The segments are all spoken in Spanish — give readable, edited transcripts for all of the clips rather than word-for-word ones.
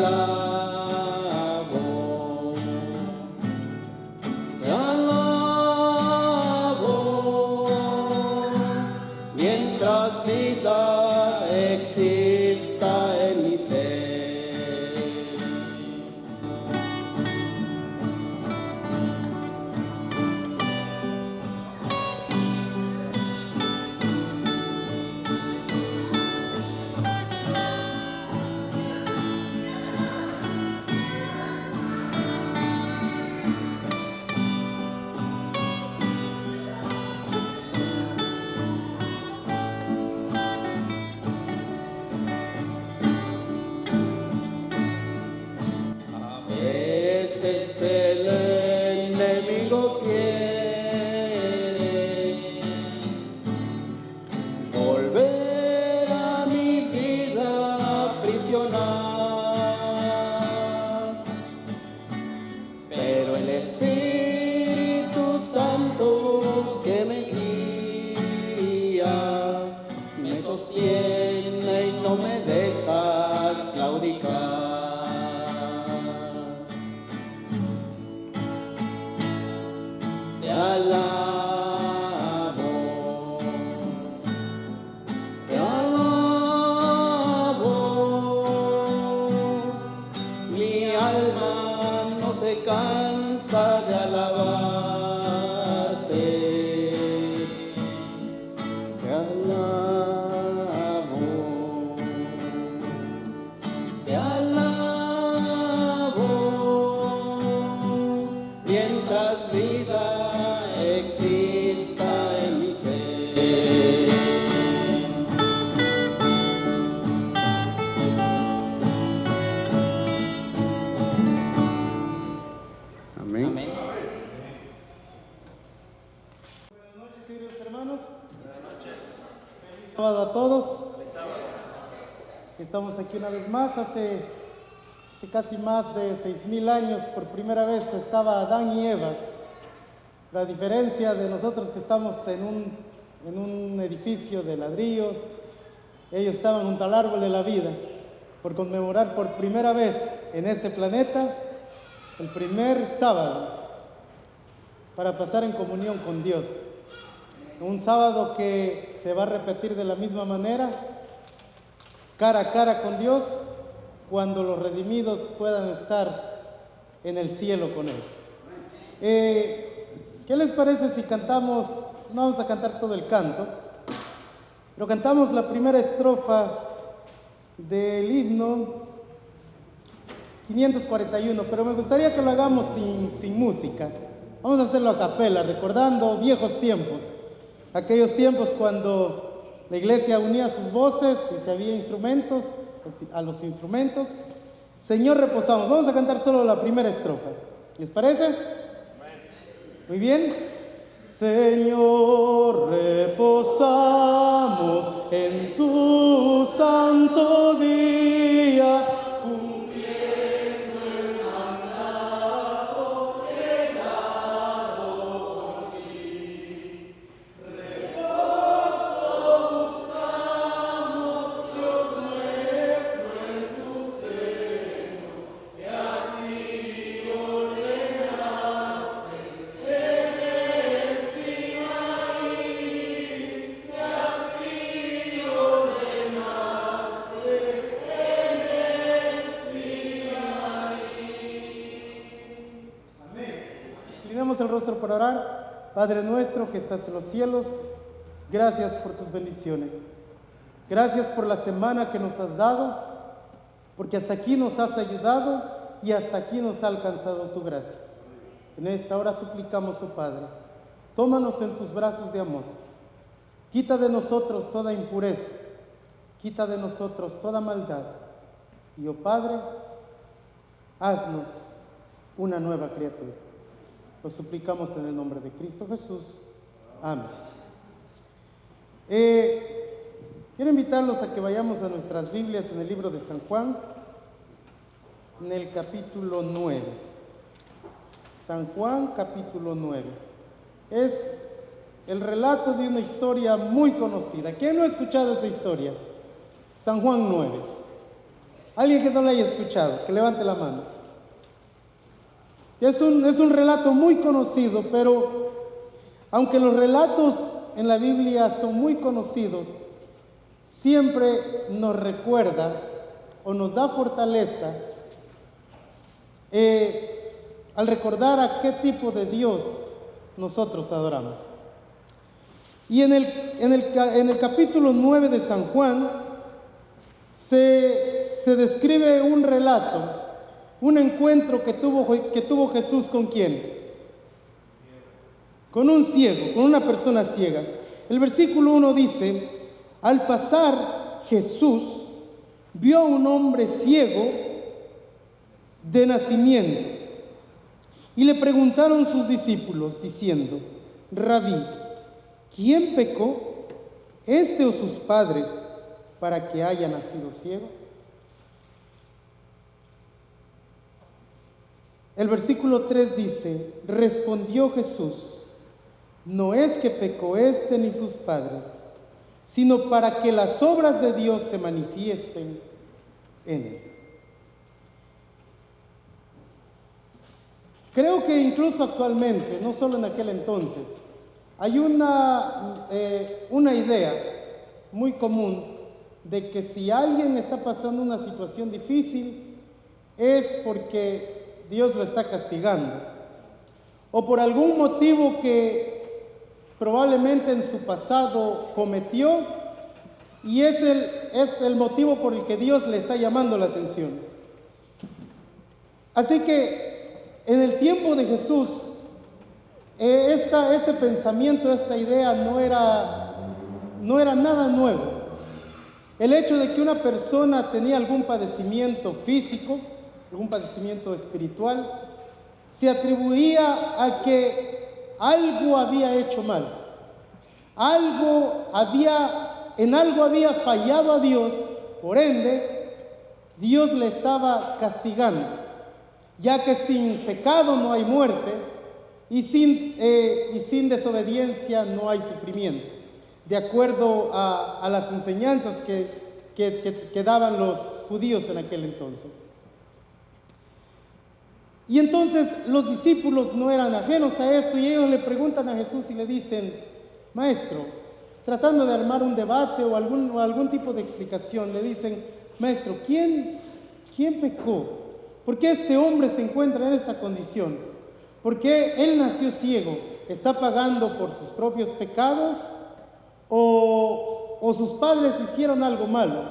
alabo, mientras vida exista en mi ser. El enemigo quiere volver a mi vida aprisionar, pero el Espíritu Santo que me guía me sostiene y no me deja claudicar. Te alabo, mi alma no se cansa de alabarte. Te alabo, mientras vida exista en mi ser. Amén. Amén. Buenas noches, queridos hermanos. Buenas noches. Feliz sábado a todos. Feliz sábado. Estamos aquí una vez más. Hace casi más de 6,000 años, por primera vez estaba Adán y Eva. La diferencia de nosotros que estamos en un edificio de ladrillos, ellos estaban junto al árbol de la vida, por conmemorar por primera vez en este planeta el primer sábado para pasar en comunión con Dios. Un sábado que se va a repetir de la misma manera, cara a cara con Dios, cuando los redimidos puedan estar en el cielo con Él. ¿Qué les parece si cantamos? No vamos a cantar todo el canto, pero cantamos la primera estrofa del himno 541, pero me gustaría que lo hagamos sin música. Vamos a hacerlo a capela, recordando viejos tiempos, aquellos tiempos cuando la iglesia unía sus voces y si había instrumentos, a los instrumentos. Señor, reposamos. Vamos a cantar solo la primera estrofa. ¿Les parece? Muy bien. Señor, reposamos en tu santo día, cumpliendo el mandato dado por ti. Reposo buscamos, Dios nuestro, en tu seno, que así ordenaste en el Sinaí, que así ordenaste en el Sinaí. Amén. Inclinamos el rostro para orar. Padre nuestro que estás en los cielos, gracias por tus bendiciones. Gracias por la semana que nos has dado, porque hasta aquí nos has ayudado y hasta aquí nos ha alcanzado tu gracia. En esta hora suplicamos, oh Padre, tómanos en tus brazos de amor. Quita de nosotros toda impureza, quita de nosotros toda maldad. Y, oh Padre, haznos una nueva criatura. Lo suplicamos en el nombre de Cristo Jesús. Amén. Quiero invitarlos a que vayamos a nuestras Biblias en el libro de San Juan, en el capítulo 9. San Juan, capítulo 9. Es el relato de una historia muy conocida. ¿Quién no ha escuchado esa historia? San Juan 9. Alguien que no lo haya escuchado, que levante la mano. Es un relato muy conocido, pero aunque los relatos en la Biblia son muy conocidos, siempre nos recuerda o nos da fortaleza al recordar a qué tipo de Dios nosotros adoramos. Y en el capítulo 9 de San Juan se describe un relato, un encuentro que tuvo Jesús ¿con quién? Con un ciego, con una persona ciega. El versículo 1 dice: al pasar Jesús vio a un hombre ciego de nacimiento y le preguntaron sus discípulos diciendo: Rabí, ¿quién pecó, este o sus padres, para que haya nacido ciego? El versículo 3 dice: respondió Jesús: no es que pecó este ni sus padres, sino para que las obras de Dios se manifiesten en él. Creo que incluso actualmente, no solo en aquel entonces, hay una idea muy común de que si alguien está pasando una situación difícil es porque Dios lo está castigando, o por algún motivo que probablemente en su pasado cometió, y es el motivo por el que Dios le está llamando la atención. Así que en el tiempo de Jesús, este pensamiento, esta idea no era nada nuevo. El hecho de que una persona tenía algún padecimiento físico, algún padecimiento espiritual, se atribuía a que algo había hecho mal, en algo había fallado a Dios, por ende, Dios le estaba castigando, ya que sin pecado no hay muerte y sin desobediencia no hay sufrimiento, de acuerdo a las enseñanzas que daban los judíos en aquel entonces. Y entonces los discípulos no eran ajenos a esto y ellos le preguntan a Jesús y le dicen: maestro, tratando de armar un debate o algún tipo de explicación, le dicen: maestro, ¿quién pecó? ¿Por qué este hombre se encuentra en esta condición? ¿Por qué él nació ciego? ¿Está pagando por sus propios pecados o sus padres hicieron algo malo?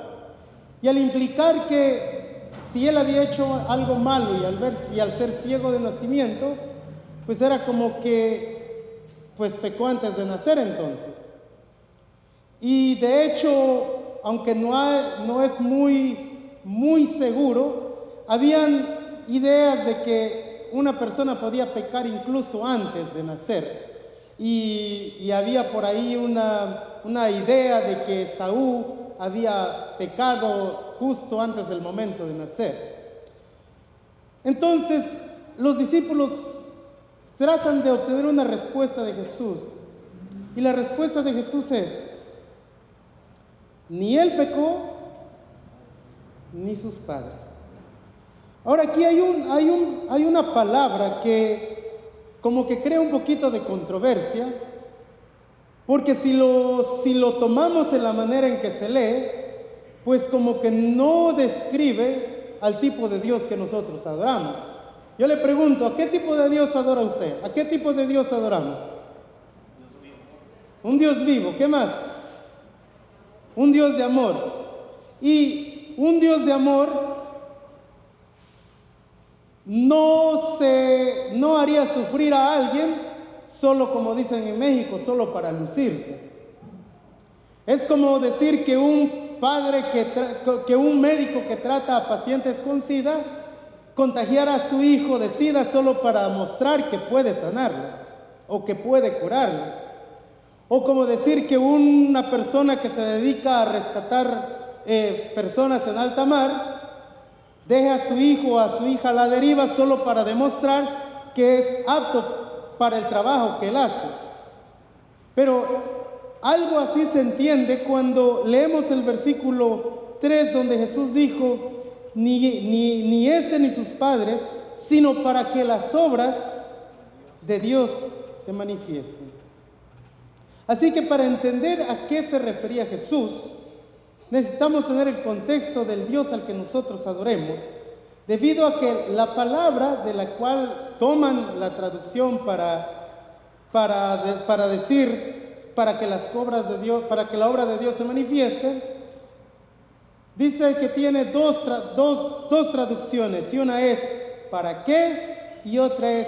Y al implicar que si él había hecho algo malo y al ser ciego de nacimiento, pues era como que pues pecó antes de nacer entonces. Y de hecho, aunque no es muy seguro, habían ideas de que una persona podía pecar incluso antes de nacer. Y había por ahí una idea de que Saúl había pecado justo antes del momento de nacer. Entonces, los discípulos tratan de obtener una respuesta de Jesús. Y la respuesta de Jesús es: ni él pecó, ni sus padres. Ahora aquí hay una palabra que como que crea un poquito de controversia, porque si lo tomamos en la manera en que se lee, pues como que no describe al tipo de Dios que nosotros adoramos. Yo le pregunto: ¿a qué tipo de Dios adora usted? ¿A qué tipo de Dios adoramos? Un Dios vivo. ¿Qué más? Un Dios de amor. Y un Dios de amor no haría sufrir a alguien solo, como dicen en México, solo para lucirse. Es como decir que un médico que trata a pacientes con SIDA contagiara a su hijo de SIDA solo para mostrar que puede sanarlo o que puede curarlo. O como decir que una persona que se dedica a rescatar personas en alta mar deje a su hijo o a su hija a la deriva solo para demostrar que es apto para el trabajo que él hace. Pero algo así se entiende cuando leemos el versículo 3, donde Jesús dijo ni este ni sus padres, sino para que las obras de Dios se manifiesten. Así que para entender a qué se refería Jesús, necesitamos tener el contexto del Dios al que nosotros adoremos, debido a que la palabra de la cual toman la traducción para decir para que las obras de Dios, para que la obra de Dios se manifieste, dice que tiene dos traducciones, y una es ¿para qué? Y otra es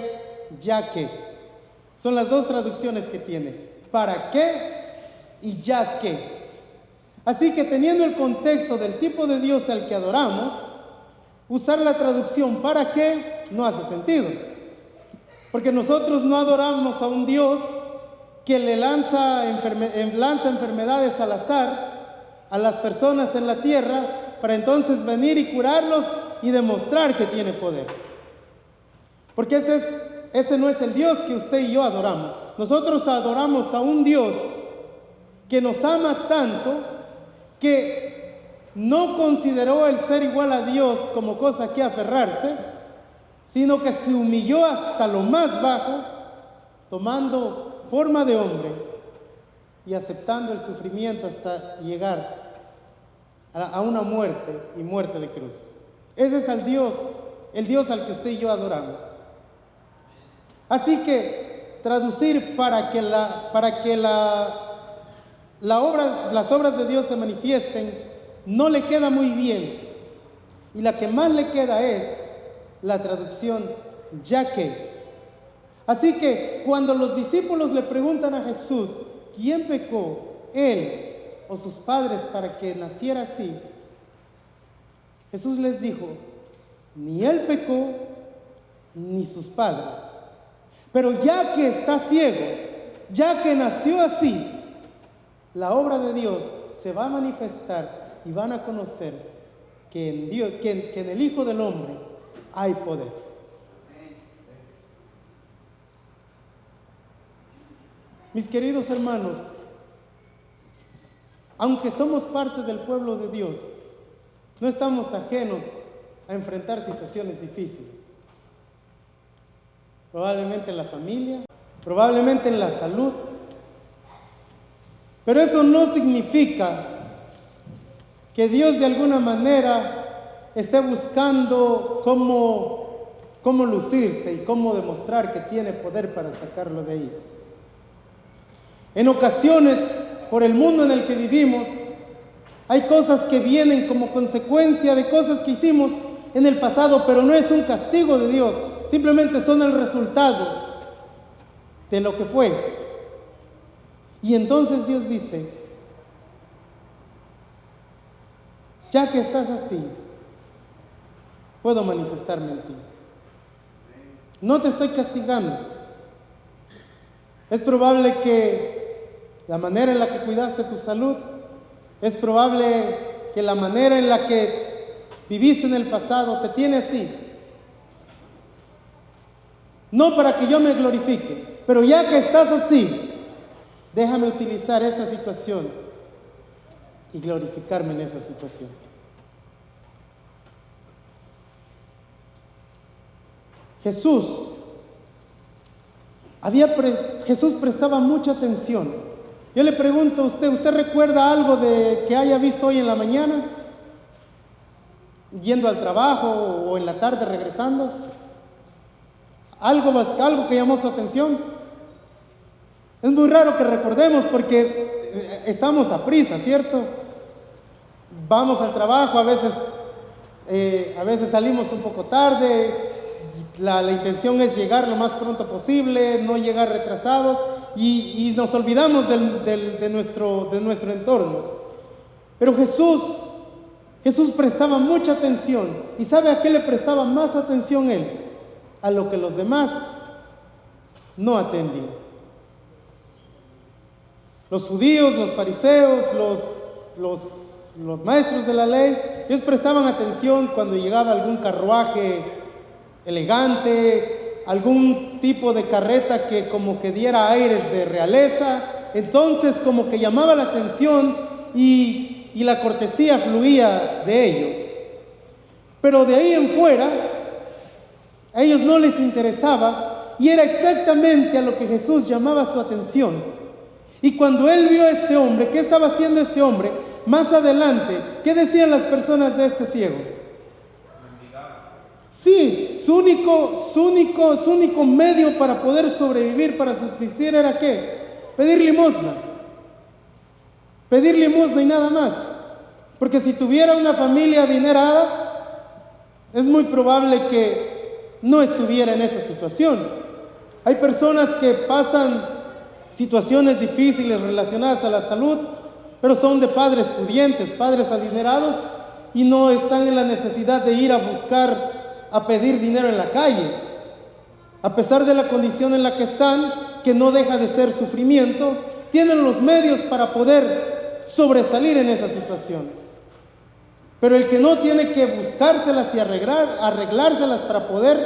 ¿ya que? Son las dos traducciones que tiene, ¿para qué? Y ¿ya que? Así que teniendo el contexto del tipo de Dios al que adoramos, usar la traducción ¿para qué? No hace sentido. Porque nosotros no adoramos a un Dios que le lanza enfermedades al azar a las personas en la tierra para entonces venir y curarlos y demostrar que tiene poder. Porque ese no es el Dios que usted y yo adoramos. Nosotros adoramos a un Dios que nos ama tanto que no consideró el ser igual a Dios como cosa que aferrarse, sino que se humilló hasta lo más bajo, tomando forma de hombre y aceptando el sufrimiento hasta llegar a una muerte y muerte de cruz. Ese es el Dios al que usted y yo adoramos. Así que traducir para que las obras de Dios se manifiesten no le queda muy bien, y la que más le queda es la traducción ya que. Así que cuando los discípulos le preguntan a Jesús ¿quién pecó, él o sus padres para que naciera así? Jesús les dijo: ni él pecó ni sus padres, pero ya que está ciego, ya que nació así, la obra de Dios se va a manifestar y van a conocer que en el Hijo del Hombre hay poder. Mis queridos hermanos, aunque somos parte del pueblo de Dios, no estamos ajenos a enfrentar situaciones difíciles. Probablemente en la familia, probablemente en la salud. Pero eso no significa que Dios de alguna manera esté buscando cómo lucirse y cómo demostrar que tiene poder para sacarlo de ahí. En ocasiones, por el mundo en el que vivimos, hay cosas que vienen como consecuencia de cosas que hicimos en el pasado, pero no es un castigo de Dios, simplemente son el resultado de lo que fue. Y entonces Dios dice: ya que estás así, puedo manifestarme en ti. No te estoy castigando. Es probable que la manera en la que cuidaste tu salud, es probable que la manera en la que viviste en el pasado te tiene así. No para que yo me glorifique, pero ya que estás así, déjame utilizar esta situación y glorificarme en esa situación. Jesús prestaba mucha atención. Yo le pregunto a ¿usted recuerda algo de que haya visto hoy en la mañana? Yendo al trabajo o en la tarde regresando. Algo que llamó su atención. Es muy raro que recordemos porque estamos a prisa, ¿cierto? Vamos al trabajo, a veces salimos un poco tarde. La intención es llegar lo más pronto posible, no llegar retrasados, y nos olvidamos de nuestro entorno. Pero Jesús prestaba mucha atención. ¿Y sabe a qué le prestaba más atención él? A lo que los demás no atendían. Los judíos, los fariseos, los maestros de la ley, ellos prestaban atención cuando llegaba algún carruaje elegante, algún tipo de carreta que como que diera aires de realeza. Entonces como que llamaba la atención y la cortesía fluía de ellos. Pero de ahí en fuera, a ellos no les interesaba, y era exactamente a lo que Jesús llamaba su atención. Y cuando él vio a este hombre, ¿qué estaba haciendo este hombre? Más adelante, ¿qué decían las personas de este ciego? Sí, su único medio para poder sobrevivir, para subsistir, era ¿qué? Pedir limosna. Pedir limosna y nada más. Porque si tuviera una familia adinerada, es muy probable que no estuviera en esa situación. Hay personas que pasan situaciones difíciles relacionadas a la salud, pero son de padres pudientes, padres adinerados, y no están en la necesidad de ir a buscar, a pedir dinero en la calle. A pesar de la condición en la que están, que no deja de ser sufrimiento, tienen los medios para poder sobresalir en esa situación. Pero el que no tiene que buscárselas y arreglárselas para poder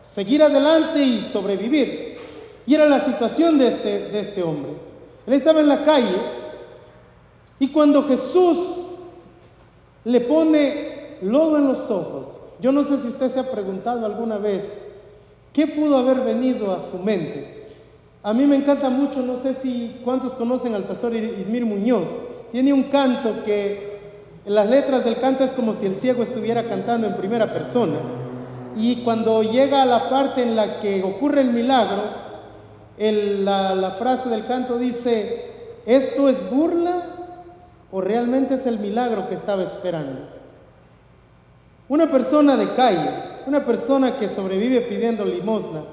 seguir adelante y sobrevivir. Y era la situación de este hombre. Él estaba en la calle, y cuando Jesús le pone lodo en los ojos, yo no sé si usted se ha preguntado alguna vez qué pudo haber venido a su mente. A mí me encanta mucho, no sé si cuántos conocen al pastor Ismir Muñoz. Tiene un canto que en las letras del canto es como si el ciego estuviera cantando en primera persona. Y cuando llega a la parte en la que ocurre el milagro, la frase del canto dice: ¿esto es burla o realmente es el milagro que estaba esperando? Una persona de calle, una persona que sobrevive pidiendo limosna,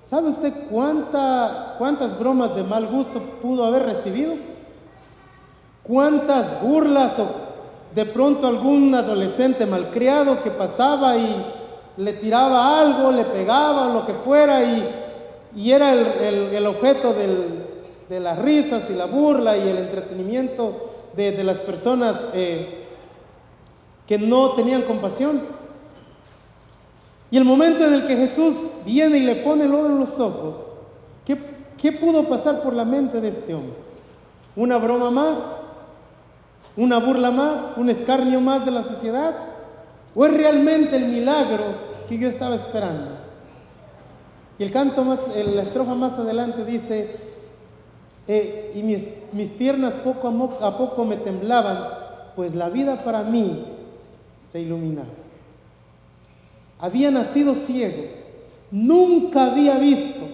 ¿sabe usted cuántas bromas de mal gusto pudo haber recibido? ¿Cuántas burlas o de pronto algún adolescente malcriado que pasaba y le tiraba algo, le pegaba o lo que fuera, y era el objeto de las risas y la burla y el entretenimiento de las personas que no tenían compasión? Y el momento en el que Jesús viene y le pone lodo en los ojos, ¿qué pudo pasar por la mente de este hombre? ¿Una broma más? ¿Una burla más? ¿Un escarnio más de la sociedad? ¿O es realmente el milagro que yo estaba esperando? Y la estrofa más adelante dice: y mis piernas poco a poco me temblaban, pues la vida para mí se iluminaba. Había nacido ciego, nunca había visto,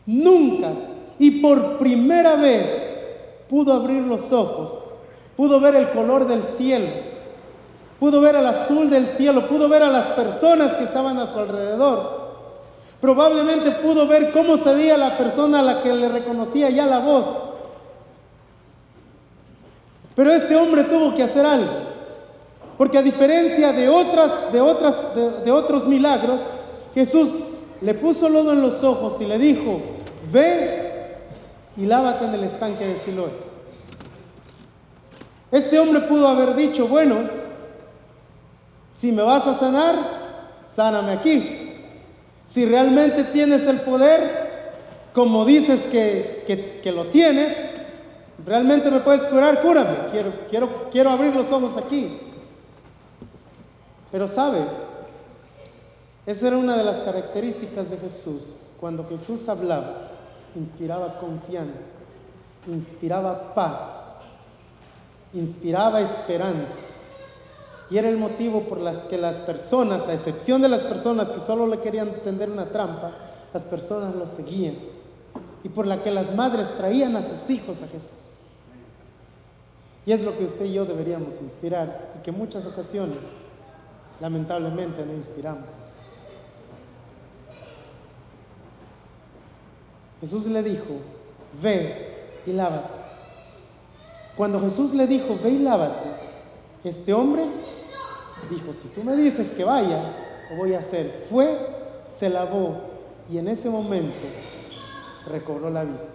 nunca, y por primera vez pudo abrir los ojos, pudo ver el color del cielo, pudo ver el azul del cielo, pudo ver a las personas que estaban a su alrededor. Probablemente pudo ver cómo se veía la persona a la que le reconocía ya la voz. Pero este hombre tuvo que hacer algo, porque a diferencia de otros milagros, Jesús le puso lodo en los ojos y le dijo: ve y lávate en el estanque de Siloé. Este hombre pudo haber dicho: bueno, si me vas a sanar, sáname aquí. Si realmente tienes el poder, como dices que lo tienes, realmente me puedes curar, cúrame. Quiero abrir los ojos aquí. Pero sabe, esa era una de las características de Jesús. Cuando Jesús hablaba, inspiraba confianza, inspiraba paz, inspiraba esperanza. Y era el motivo por las que las personas, a excepción de las personas que solo le querían tender una trampa, las personas lo seguían. Y por la que las madres traían a sus hijos a Jesús. Y es lo que usted y yo deberíamos inspirar, y que en muchas ocasiones, lamentablemente, no inspiramos. Jesús le dijo: ve y lávate. Cuando Jesús le dijo: ve y lávate, este hombre dijo: si tú me dices que vaya, lo voy a hacer. Fue, se lavó, y en ese momento recobró la vista.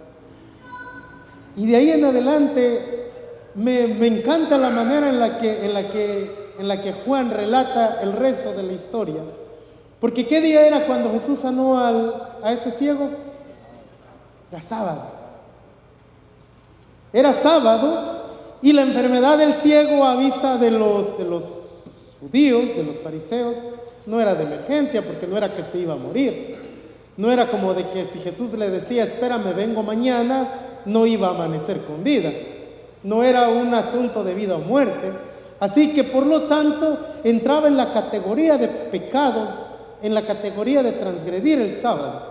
Y de ahí en adelante me encanta la manera en la que Juan relata el resto de la historia. Porque ¿qué día era cuando Jesús sanó a este ciego? Era sábado. Era sábado, y la enfermedad del ciego, a vista de los judíos, de los fariseos, no era de emergencia, porque no era que se iba a morir. No era como de que si Jesús le decía, espérame, vengo mañana, no iba a amanecer con vida. No era un asunto de vida o muerte. Así que por lo tanto entraba en la categoría de pecado, en la categoría de transgredir el sábado.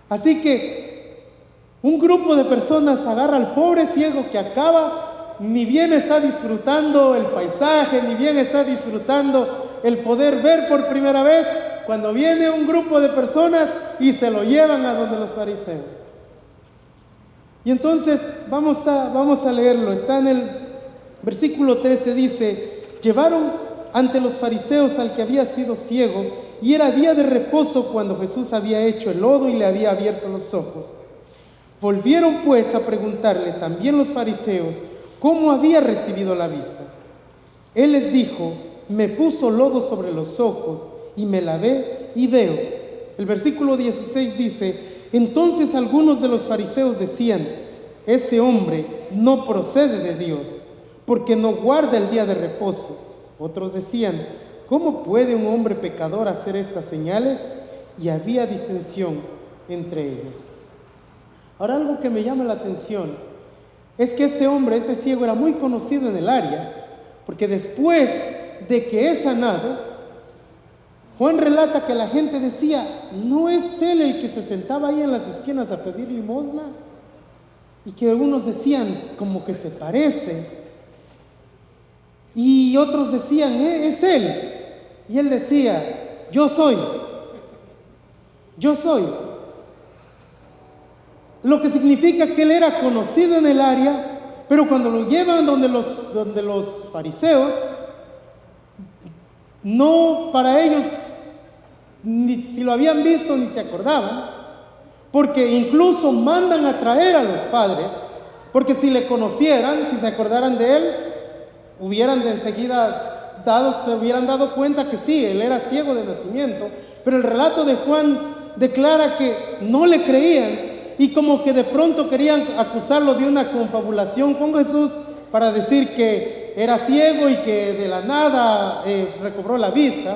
Así que un grupo de personas agarra al pobre ciego que acaba, ni bien está disfrutando el paisaje, ni bien está disfrutando el poder ver por primera vez, cuando viene un grupo de personas y se lo llevan a donde los fariseos. Y entonces vamos a leerlo. Está en el versículo 13, dice: llevaron ante los fariseos al que había sido ciego, y era día de reposo cuando Jesús había hecho el lodo y le había abierto los ojos. Volvieron pues a preguntarle también los fariseos cómo había recibido la vista. Él les dijo: me puso lodo sobre los ojos y me lavé y veo. El versículo 16 dice: entonces algunos de los fariseos decían: ese hombre no procede de Dios, porque no guarda el día de reposo. Otros decían: ¿cómo puede un hombre pecador hacer estas señales? Y había disensión entre ellos. Ahora, algo que me llama la atención es que este hombre, este ciego, era muy conocido en el área, porque después de que es sanado, Juan relata que la gente decía: ¿no es él el que se sentaba ahí en las esquinas a pedir limosna? Y que algunos decían como que se parece, y otros decían: es él. Y él decía: yo soy. Lo que significa que él era conocido en el área, pero cuando lo llevan donde los fariseos, no, para ellos, ni si lo habían visto ni se acordaban, porque incluso mandan a traer a los padres, porque si le conocieran, si se acordaran de él, hubieran de enseguida se hubieran dado cuenta que sí, él era ciego de nacimiento. Pero el relato de Juan declara que no le creían, y como que de pronto querían acusarlo de una confabulación con Jesús para decir que era ciego y que de la nada recobró la vista,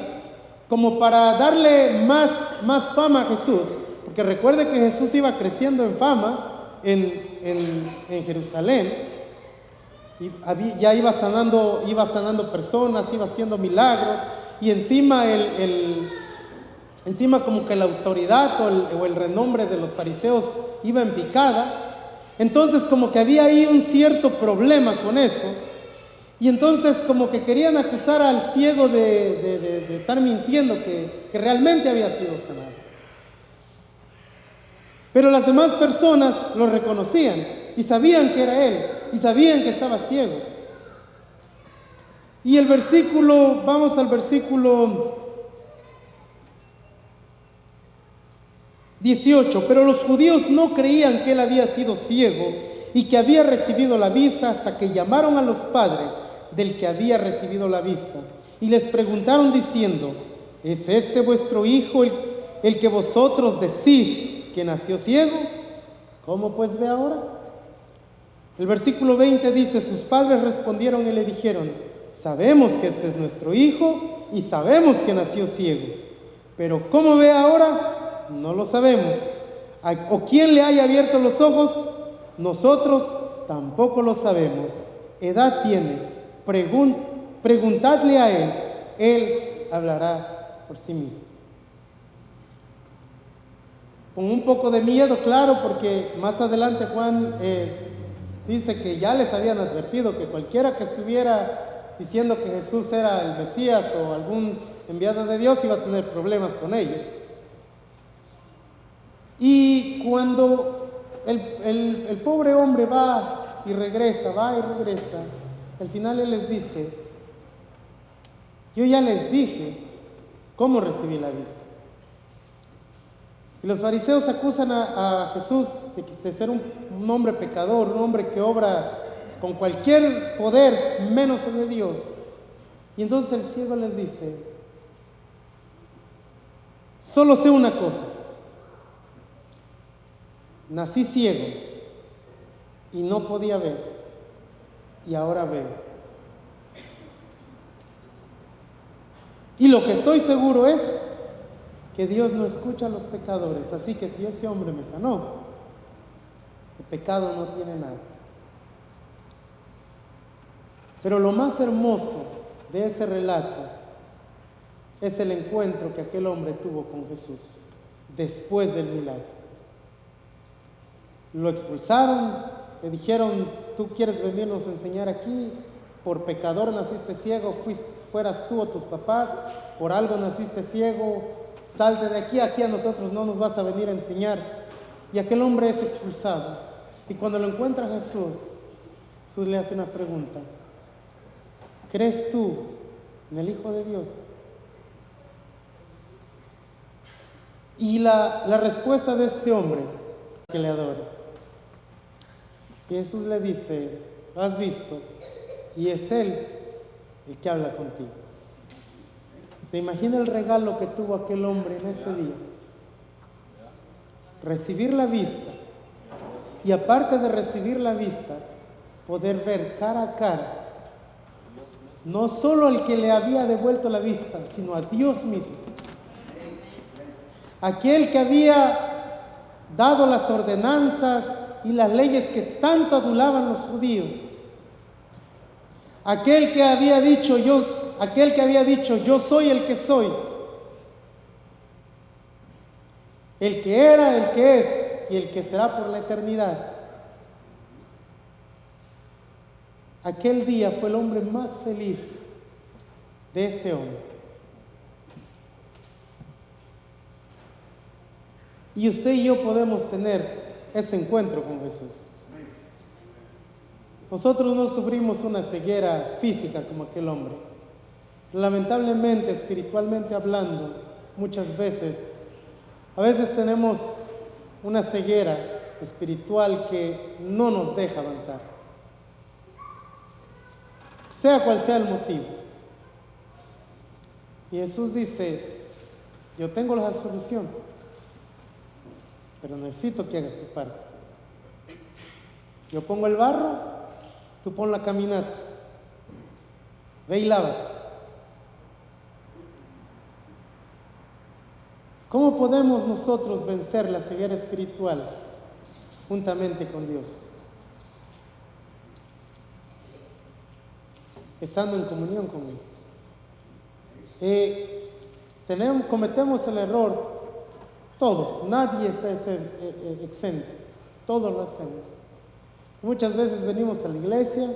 como para darle más fama a Jesús, porque recuerde que Jesús iba creciendo en fama en Jerusalén, y ya iba sanando personas, iba haciendo milagros, y encima como que la autoridad o el renombre de los fariseos iba en picada. Entonces como que había ahí un cierto problema con eso, y entonces como que querían acusar al ciego de estar mintiendo, que realmente había sido sanado. Pero las demás personas lo reconocían y sabían que era él, y sabían que estaba ciego. Y vamos al versículo 18. Pero los judíos no creían que él había sido ciego y que había recibido la vista, hasta que llamaron a los padres del que había recibido la vista y les preguntaron diciendo: ¿es este vuestro hijo el que vosotros decís que nació ciego? ¿Cómo pues ve ahora? El versículo 20 dice: sus padres respondieron y le dijeron: sabemos que este es nuestro hijo y sabemos que nació ciego, pero ¿cómo ve ahora? No lo sabemos. ¿O quién le haya abierto los ojos? Nosotros tampoco lo sabemos. Edad tiene, preguntadle a él hablará por sí mismo. Con un poco de miedo, claro, porque más adelante Juan dice que ya les habían advertido que cualquiera que estuviera diciendo que Jesús era el Mesías o algún enviado de Dios iba a tener problemas con ellos. Y cuando el pobre hombre va y regresa, al final él les dice: yo ya les dije cómo recibí la vista. Y los fariseos acusan a Jesús de ser un hombre pecador, un hombre que obra con cualquier poder menos el de Dios. Y entonces el ciego les dice: solo sé una cosa, nací ciego y no podía ver, y ahora veo. Y lo que estoy seguro es que Dios no escucha a los pecadores. Así que si ese hombre me sanó, el pecado no tiene nada. Pero lo más hermoso de ese relato es el encuentro que aquel hombre tuvo con Jesús después del milagro. Lo expulsaron, le dijeron: tú quieres venirnos a enseñar aquí, por pecador naciste ciego, fueras tú o tus papás, por algo naciste ciego, salte de aquí, aquí a nosotros no nos vas a venir a enseñar. Y aquel hombre es expulsado. Y cuando lo encuentra Jesús, Jesús le hace una pregunta: ¿crees tú en el Hijo de Dios? Y la respuesta de este hombre, que le adora. Y Jesús le dice: lo has visto, y es Él el que habla contigo. ¿Se imagina el regalo que tuvo aquel hombre en ese día? Recibir la vista, y aparte de recibir la vista, poder ver cara a cara, no solo al que le había devuelto la vista, sino a Dios mismo. Aquel que había dado las ordenanzas y las leyes que tanto adulaban los judíos. Aquel que había dicho yo soy el que soy. El que era, el que es y el que será por la eternidad. Aquel día fue el hombre más feliz de este hombre. Y usted y yo podemos tener ese encuentro con Jesús. Nosotros no sufrimos una ceguera física como aquel hombre. Lamentablemente, espiritualmente hablando, muchas veces, a veces tenemos una ceguera espiritual que no nos deja avanzar. Sea cual sea el motivo. Y Jesús dice: yo tengo la solución, pero necesito que hagas tu parte. Yo pongo el barro, tú pon la caminata. Ve y lávate. ¿Cómo podemos nosotros vencer la ceguera espiritual juntamente con Dios? Estando en comunión con Él. Cometemos el error, todos, nadie está exento, todos lo hacemos. Muchas veces venimos a la iglesia,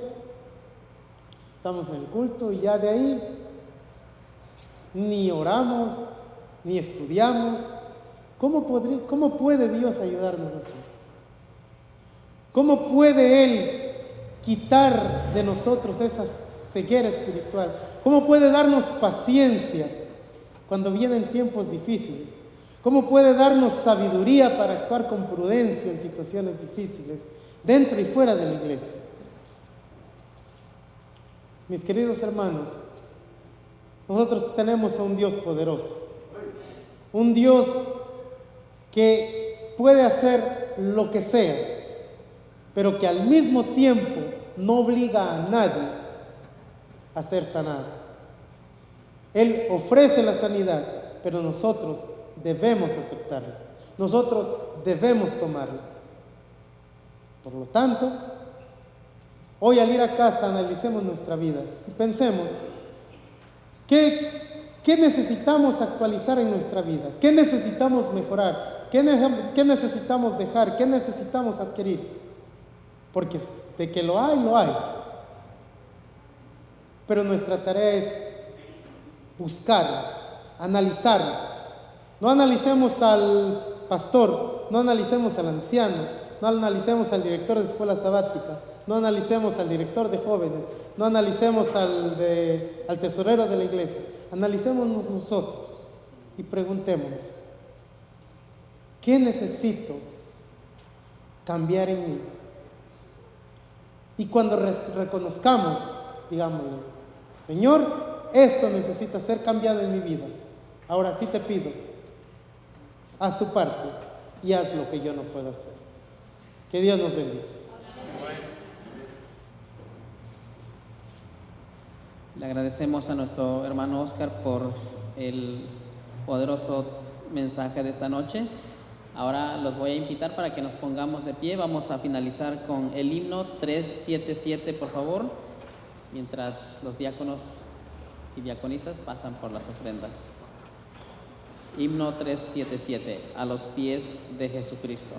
estamos en el culto y ya de ahí ni oramos, ni estudiamos. ¿Cómo puede Dios ayudarnos así? ¿Cómo puede Él quitar de nosotros esa ceguera espiritual? ¿Cómo puede darnos paciencia cuando vienen tiempos difíciles? ¿Cómo puede darnos sabiduría para actuar con prudencia en situaciones difíciles, dentro y fuera de la iglesia? Mis queridos hermanos, nosotros tenemos a un Dios poderoso, un Dios que puede hacer lo que sea, pero que al mismo tiempo no obliga a nadie a ser sanado. Él ofrece la sanidad, pero nosotros debemos aceptarla. Nosotros debemos tomarla. Por lo tanto, hoy al ir a casa analicemos nuestra vida y pensemos ¿qué necesitamos actualizar en nuestra vida? ¿Qué necesitamos mejorar? ¿Qué necesitamos dejar? ¿Qué necesitamos adquirir? Porque de que lo hay, lo hay. Pero nuestra tarea es buscarlos, analizarlos. No analicemos al pastor, no analicemos al anciano, no analicemos al director de escuela sabática, no analicemos al director de jóvenes, no analicemos al tesorero de la iglesia. Analicémonos nosotros y preguntémonos: ¿qué necesito cambiar en mí? Y cuando reconozcamos, digámosle: Señor, esto necesita ser cambiado en mi vida. Ahora sí te pido, haz tu parte y haz lo que yo no puedo hacer. Que Dios nos bendiga. Le agradecemos a nuestro hermano Oscar por el poderoso mensaje de esta noche. Ahora los voy a invitar para que nos pongamos de pie. Vamos a finalizar con el himno 377, por favor, mientras los diáconos y diaconisas pasan por las ofrendas. Himno 377, a los pies de Jesucristo.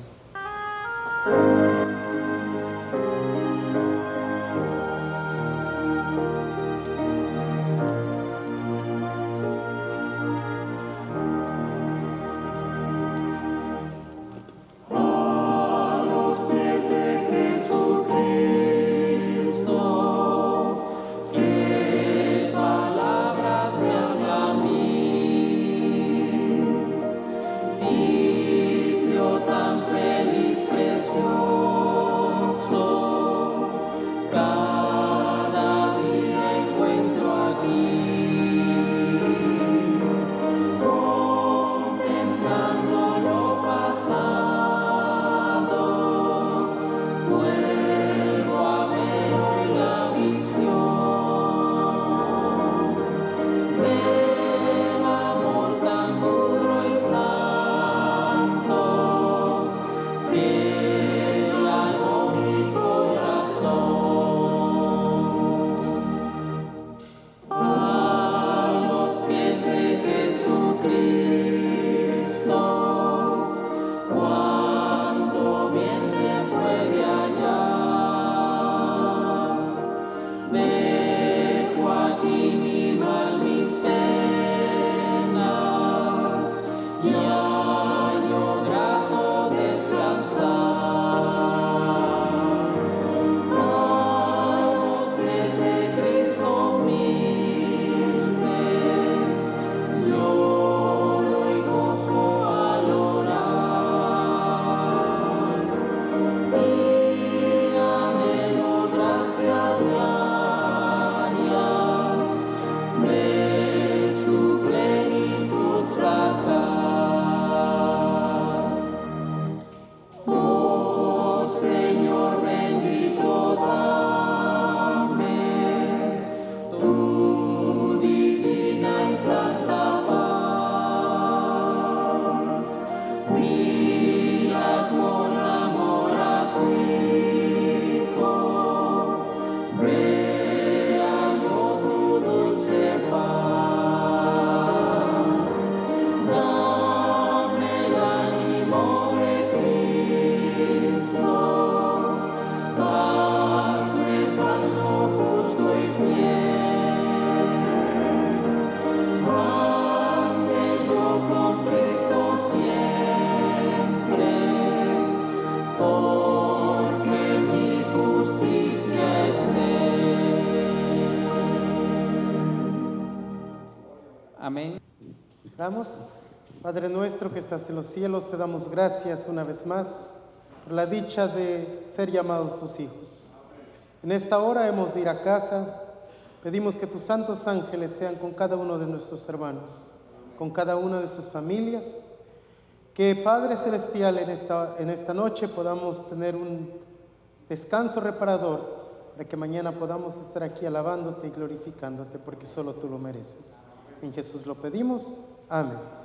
Amén. Oramos. Padre nuestro que estás en los cielos, te damos gracias una vez más por la dicha de ser llamados tus hijos. En esta hora hemos de ir a casa. Pedimos que tus santos ángeles sean con cada uno de nuestros hermanos, con cada una de sus familias. Que Padre Celestial, en esta noche podamos tener un descanso reparador para que mañana podamos estar aquí alabándote y glorificándote, porque solo tú lo mereces. En Jesús lo pedimos. Amén.